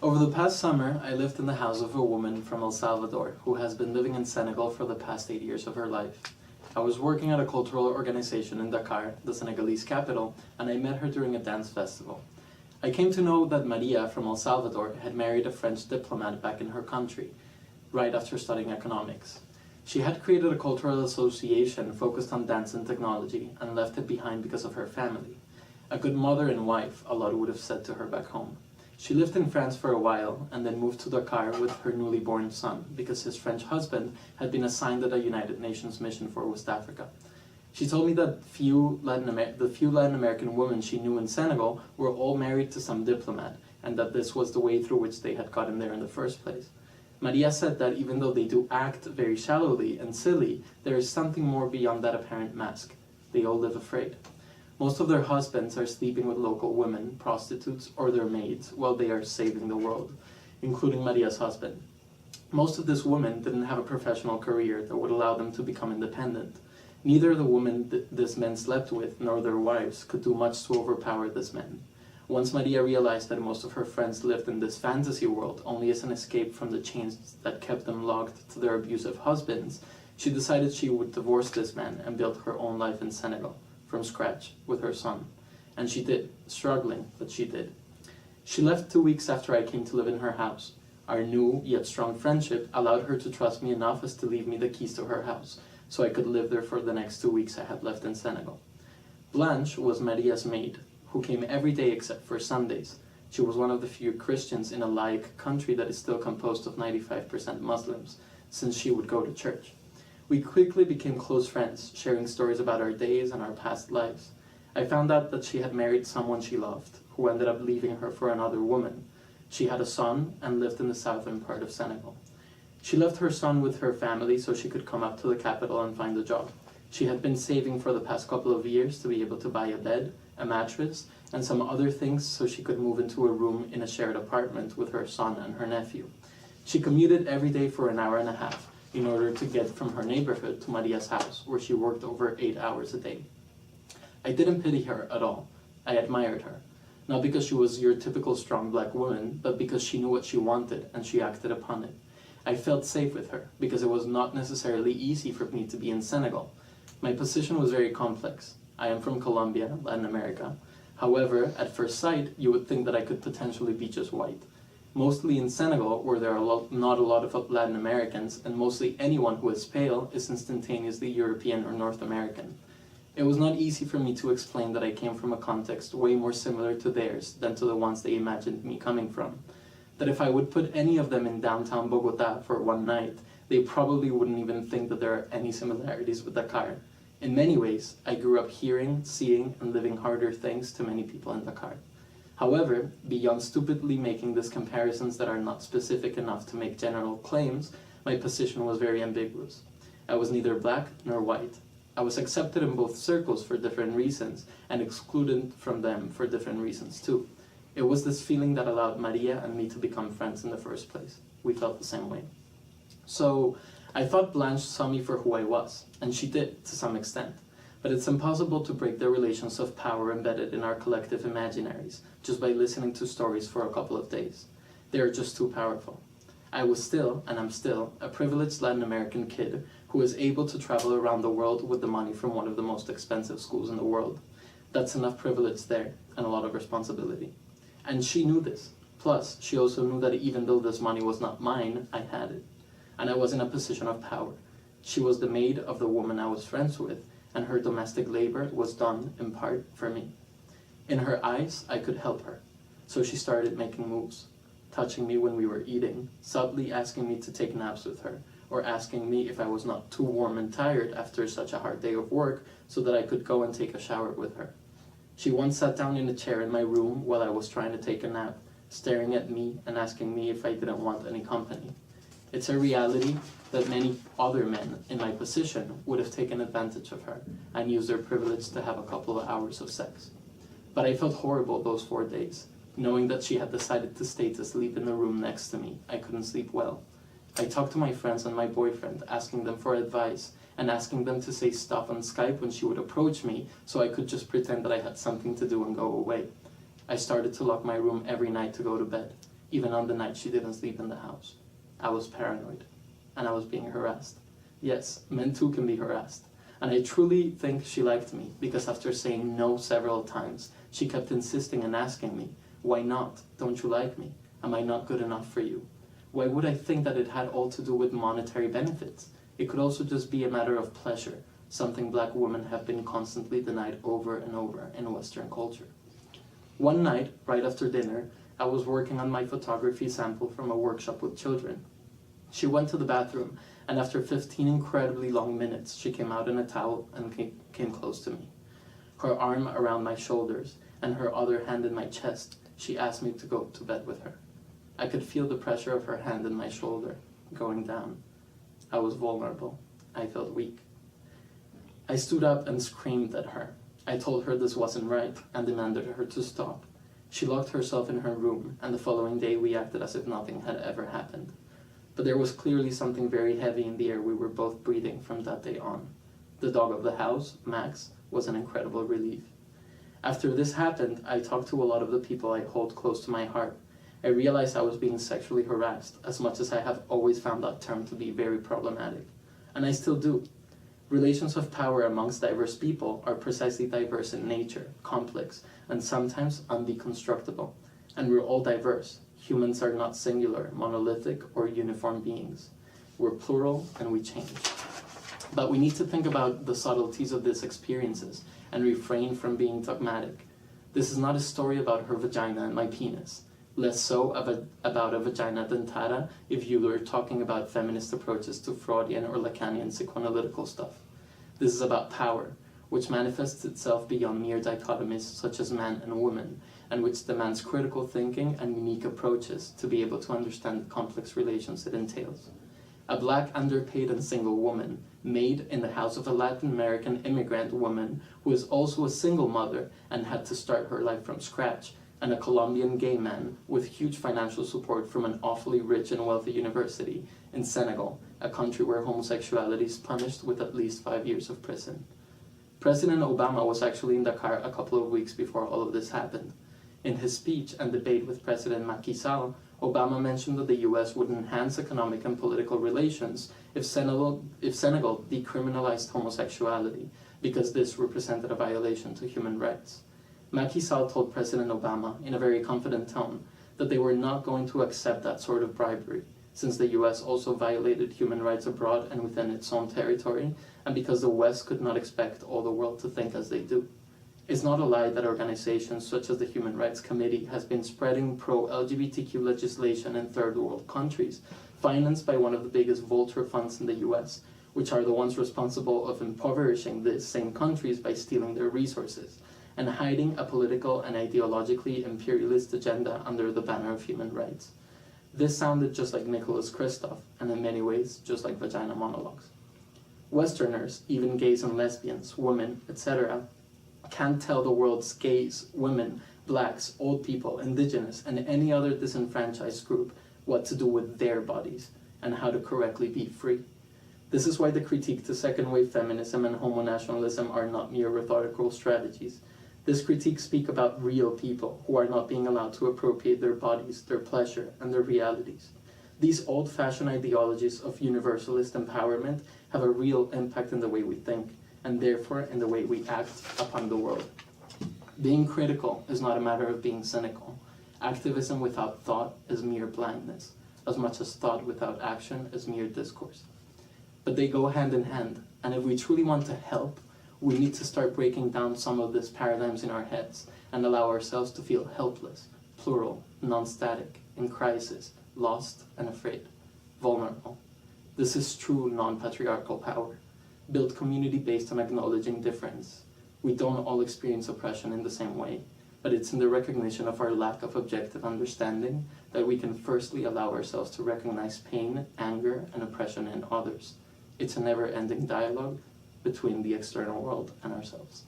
Over the past summer, I lived in the house of a woman from El Salvador who has been living in Senegal for the past 8 years of her life. I was working at a cultural organization in Dakar, the Senegalese capital, and I met her during a dance festival. I came to know that Maria from El Salvador had married a French diplomat back in her country, right after studying economics. She had created a cultural association focused on dance and technology and left it behind because of her family. A good mother and wife, a lot would have said to her back home. She lived in France for a while and then moved to Dakar with her newly born son because his French husband had been assigned at a United Nations mission for West Africa. She told me that the few Latin American women she knew in Senegal were all married to some diplomat, and that this was the way through which they had gotten there in the first place. Maria said that even though they do act very shallowly and silly, there is something more beyond that apparent mask. They all live afraid. Most of their husbands are sleeping with local women, prostitutes, or their maids while they are saving the world, including Maria's husband. Most of these women didn't have a professional career that would allow them to become independent. Neither the women this men slept with nor their wives could do much to overpower this men. Once Maria realized that most of her friends lived in this fantasy world only as an escape from the chains that kept them locked to their abusive husbands, she decided she would divorce this man and build her own life in Senegal, from scratch, with her son. And she did, struggling, but she did. She left 2 weeks after I came to live in her house. Our new, yet strong friendship allowed her to trust me enough as to leave me the keys to her house, so I could live there for the next 2 weeks I had left in Senegal. Blanche was Maria's maid, who came every day except for Sundays. She was one of the few Christians in a laic country that is still composed of 95% Muslims, since she would go to church. We quickly became close friends, sharing stories about our days and our past lives. I found out that she had married someone she loved, who ended up leaving her for another woman. She had a son and lived in the southern part of Senegal. She left her son with her family so she could come up to the capital and find a job. She had been saving for the past couple of years to be able to buy a bed, a mattress, and some other things so she could move into a room in a shared apartment with her son and her nephew. She commuted every day for an hour and a half in order to get from her neighborhood to Maria's house, where she worked over 8 hours a day. I didn't pity her at all. I admired her. Not because she was your typical strong black woman, but because she knew what she wanted and she acted upon it. I felt safe with her, because it was not necessarily easy for me to be in Senegal. My position was very complex. I am from Colombia, Latin America. However, at first sight, you would think that I could potentially be just white. Mostly in Senegal, where there are not a lot of Latin Americans, and mostly anyone who is pale is instantaneously European or North American. It was not easy for me to explain that I came from a context way more similar to theirs than to the ones they imagined me coming from. That if I would put any of them in downtown Bogota for one night, they probably wouldn't even think that there are any similarities with Dakar. In many ways, I grew up hearing, seeing, and living harder things to many people in Dakar. However, beyond stupidly making these comparisons that are not specific enough to make general claims, my position was very ambiguous. I was neither black nor white. I was accepted in both circles for different reasons, and excluded from them for different reasons too. It was this feeling that allowed Maria and me to become friends in the first place. We felt the same way. So, I thought Blanche saw me for who I was, and she did, to some extent. But it's impossible to break the relations of power embedded in our collective imaginaries just by listening to stories for a couple of days. They are just too powerful. I was still, and I'm still, a privileged Latin American kid who is able to travel around the world with the money from one of the most expensive schools in the world. That's enough privilege there, and a lot of responsibility. And she knew this. Plus, she also knew that even though this money was not mine, I had it. And I was in a position of power. She was the maid of the woman I was friends with, and her domestic labor was done, in part, for me. In her eyes, I could help her. So she started making moves, touching me when we were eating, subtly asking me to take naps with her, or asking me if I was not too warm and tired after such a hard day of work so that I could go and take a shower with her. She once sat down in a chair in my room while I was trying to take a nap, staring at me and asking me if I didn't want any company. It's a reality that many other men in my position would have taken advantage of her and used their privilege to have a couple of hours of sex. But I felt horrible those 4 days, knowing that she had decided to stay to sleep in the room next to me. I couldn't sleep well. I talked to my friends and my boyfriend, asking them for advice, and asking them to say stop on Skype when she would approach me so I could just pretend that I had something to do and go away. I started to lock my room every night to go to bed, even on the night she didn't sleep in the house. I was paranoid, and I was being harassed. Yes, men too can be harassed. And I truly think she liked me, because after saying no several times, she kept insisting and asking me, "Why not? Don't you like me? Am I not good enough for you?" Why would I think that it had all to do with monetary benefits? It could also just be a matter of pleasure, something black women have been constantly denied over and over in Western culture. One night, right after dinner, I was working on my photography sample from a workshop with children. She went to the bathroom, and after 15 incredibly long minutes, she came out in a towel and came close to me. Her arm around my shoulders and her other hand in my chest, she asked me to go to bed with her. I could feel the pressure of her hand in my shoulder, going down. I was vulnerable. I felt weak. I stood up and screamed at her. I told her this wasn't right and demanded her to stop. She locked herself in her room, and the following day we acted as if nothing had ever happened. But there was clearly something very heavy in the air we were both breathing from that day on. The dog of the house, Max, was an incredible relief. After this happened, I talked to a lot of the people I hold close to my heart. I realized I was being sexually harassed, as much as I have always found that term to be very problematic. And I still do. Relations of power amongst diverse people are precisely diverse in nature, complex, and sometimes undeconstructible. And we're all diverse. Humans are not singular, monolithic, or uniform beings. We're plural, and we change. But we need to think about the subtleties of these experiences and refrain from being dogmatic. This is not a story about her vagina and my penis. Less so about a vagina dentata if you were talking about feminist approaches to Freudian or Lacanian psychoanalytical stuff. This is about power, which manifests itself beyond mere dichotomies such as man and woman, and which demands critical thinking and unique approaches to be able to understand the complex relations it entails. A black, underpaid, and single woman, made in the house of a Latin American immigrant woman who is also a single mother and had to start her life from scratch, and a Colombian gay man with huge financial support from an awfully rich and wealthy university in Senegal, a country where homosexuality is punished with at least 5 years of prison. President Obama was actually in Dakar a couple of weeks before all of this happened. In his speech and debate with President Macky Sall, Obama mentioned that the US would enhance economic and political relations if Senegal decriminalized homosexuality, because this represented a violation to human rights. Macky Sall told President Obama, in a very confident tone, that they were not going to accept that sort of bribery, since the US also violated human rights abroad and within its own territory, and because the West could not expect all the world to think as they do. It's not a lie that organizations such as the Human Rights Committee has been spreading pro-LGBTQ legislation in third world countries, financed by one of the biggest vulture funds in the US, which are the ones responsible of impoverishing these same countries by stealing their resources, and hiding a political and ideologically imperialist agenda under the banner of human rights. This sounded just like Nicholas Kristof, and in many ways, just like Vagina Monologues. Westerners, even gays and lesbians, women, etc., can't tell the world's gays, women, blacks, old people, indigenous, and any other disenfranchised group what to do with their bodies and how to correctly be free. This is why the critique to second-wave feminism and homo-nationalism are not mere rhetorical strategies. This critique speaks about real people who are not being allowed to appropriate their bodies, their pleasure, and their realities. These old-fashioned ideologies of universalist empowerment have a real impact in the way we think, and therefore in the way we act upon the world. Being critical is not a matter of being cynical. Activism without thought is mere blindness, as much as thought without action is mere discourse. But they go hand in hand, and if we truly want to help, we need to start breaking down some of these paradigms in our heads and allow ourselves to feel helpless, plural, non-static, in crisis, lost and afraid, vulnerable. This is true non-patriarchal power, built community based on acknowledging difference. We don't all experience oppression in the same way, but it's in the recognition of our lack of objective understanding that we can firstly allow ourselves to recognize pain, anger, and oppression in others. It's a never-ending dialogue between the external world and ourselves.